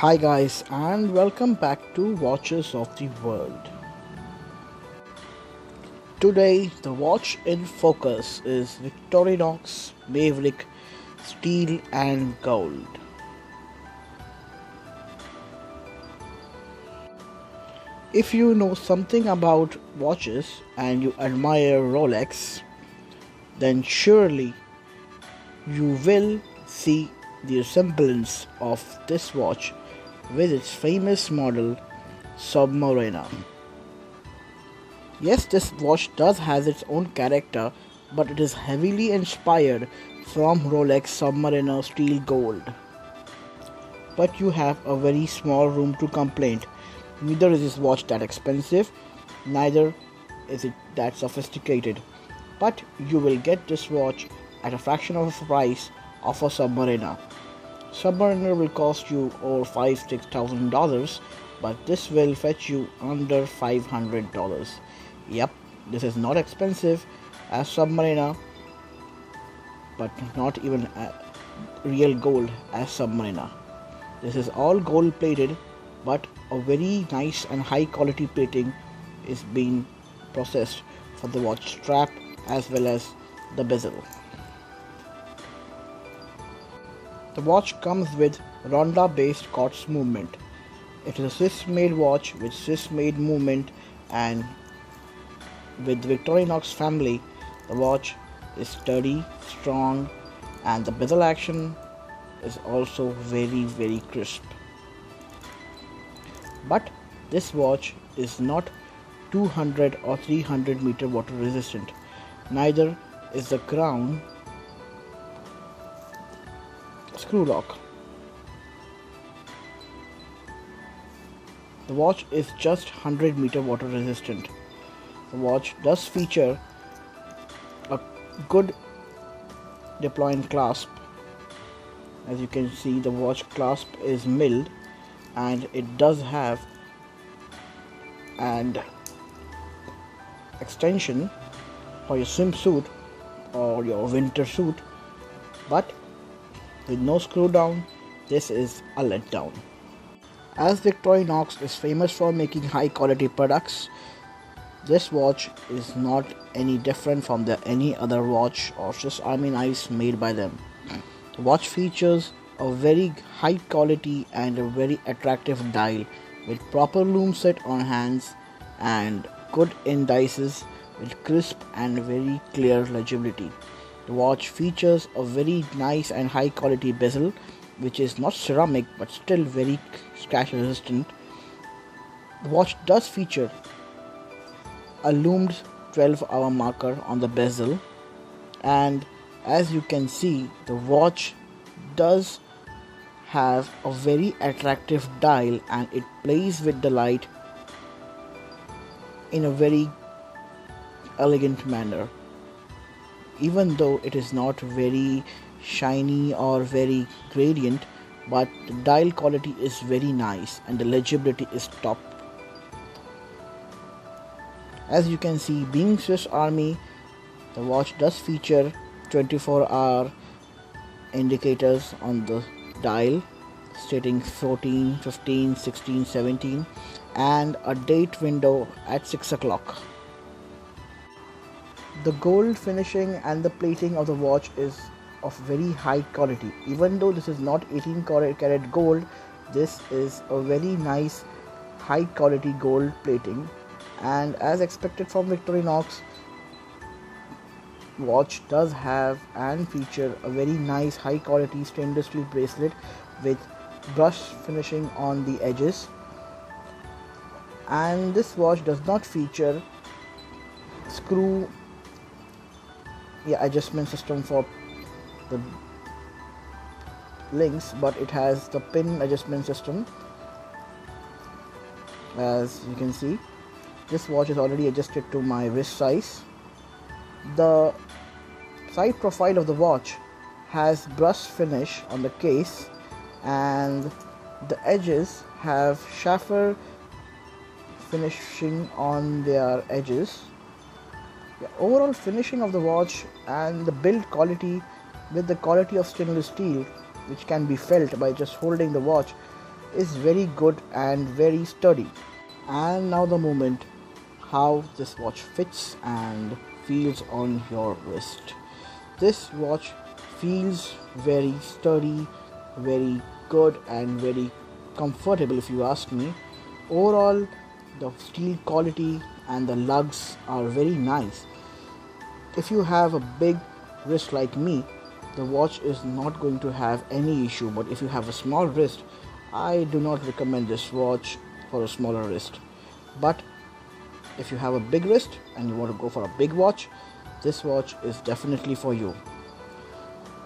Hi guys, and welcome back to Watches of the World. Today the watch in focus is Victorinox Maverick Steel and Gold. If you know something about watches and you admire Rolex, then surely you will see the resemblance of this watch with its famous model Submariner. Yes, this watch does has its own character, but it is heavily inspired from Rolex Submariner Steel Gold. But you have a very small room to complain. Neither is this watch that expensive, neither is it that sophisticated. But you will get this watch at a fraction of the price of a Submariner. Submariner will cost you over $5,000-6,000, but this will fetch you under $500. Yep, this is not expensive as Submariner, but not even real gold as Submariner. This is all gold plated, but a very nice and high quality plating is being processed for the watch strap as well as the bezel. The watch comes with Ronda based quartz movement. It is a Swiss made watch with Swiss made movement, and with Victorinox family, the watch is sturdy, strong, and the bezel action is also very crisp. But this watch is not 200 or 300 meter water resistant. Neither is the crown screw lock. The watch is just 100 meter water resistant. The watch does feature a good deploying clasp. As you can see, the watch clasp is milled, and it does have an extension for your swimsuit or your winter suit, but with no screw down. This is a letdown. As Victorinox is famous for making high quality products, this watch is not any different from any other watch or Swiss Army knives made by them. The watch features a very high quality and a very attractive dial with proper loom set on hands and good indices with crisp and very clear legibility. The watch features a very nice and high quality bezel, which is not ceramic but still very scratch resistant. The watch does feature a loomed 12-hour marker on the bezel, and as you can see, the watch does have a very attractive dial, and it plays with the light in a very elegant manner. Even though it is not very shiny or very gradient, but the dial quality is very nice and the legibility is top. As you can see, being Swiss Army, the watch does feature 24-hour indicators on the dial stating 14, 15, 16, 17 and a date window at 6 o'clock. The gold finishing and the plating of the watch is of very high quality. Even though this is not 18 karat gold, this is a very nice high quality gold plating, and as expected from Victorinox, watch does have and feature a very nice high quality stainless steel bracelet with brush finishing on the edges. And this watch does not feature screw adjustment system for the links, but it has the pin adjustment system. As you can see, this watch is already adjusted to my wrist size. The side profile of the watch has brush finish on the case, and the edges have chamfer finishing on their edges. The overall finishing of the watch and the build quality with the quality of stainless steel, which can be felt by just holding the watch, is very good and very sturdy. And now the moment how this watch fits and feels on your wrist. This watch feels very sturdy, very good and very comfortable if you ask me. Overall, the steel quality and the lugs are very nice. If you have a big wrist like me, the watch is not going to have any issue, but if you have a small wrist, I do not recommend this watch for a smaller wrist. But if you have a big wrist and you want to go for a big watch, this watch is definitely for you.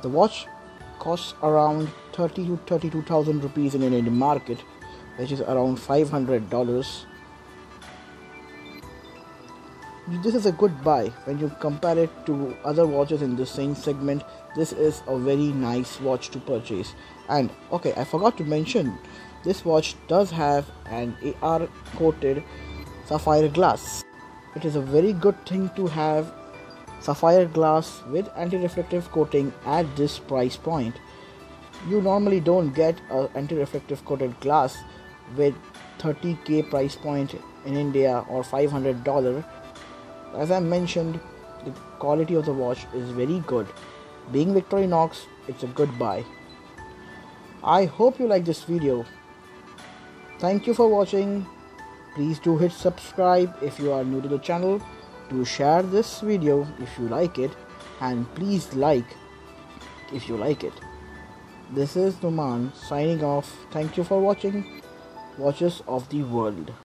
The watch costs around 30 to 32,000 rupees in Indian market, which is around $500. This is a good buy when you compare it to other watches in the same segment. This is a very nice watch to purchase. And okay, I forgot to mention, this watch does have an AR coated sapphire glass. It is a very good thing to have sapphire glass with anti-reflective coating at this price point. You normally don't get an anti-reflective coated glass with 30k price point in India or $500. As I mentioned, the quality of the watch is very good. Being Victorinox, it's a good buy. I hope you like this video. Thank you for watching. Please do hit subscribe if you are new to the channel. Do share this video if you like it, and please like if you like it. This is Numan signing off. Thank you for watching Watches of the World.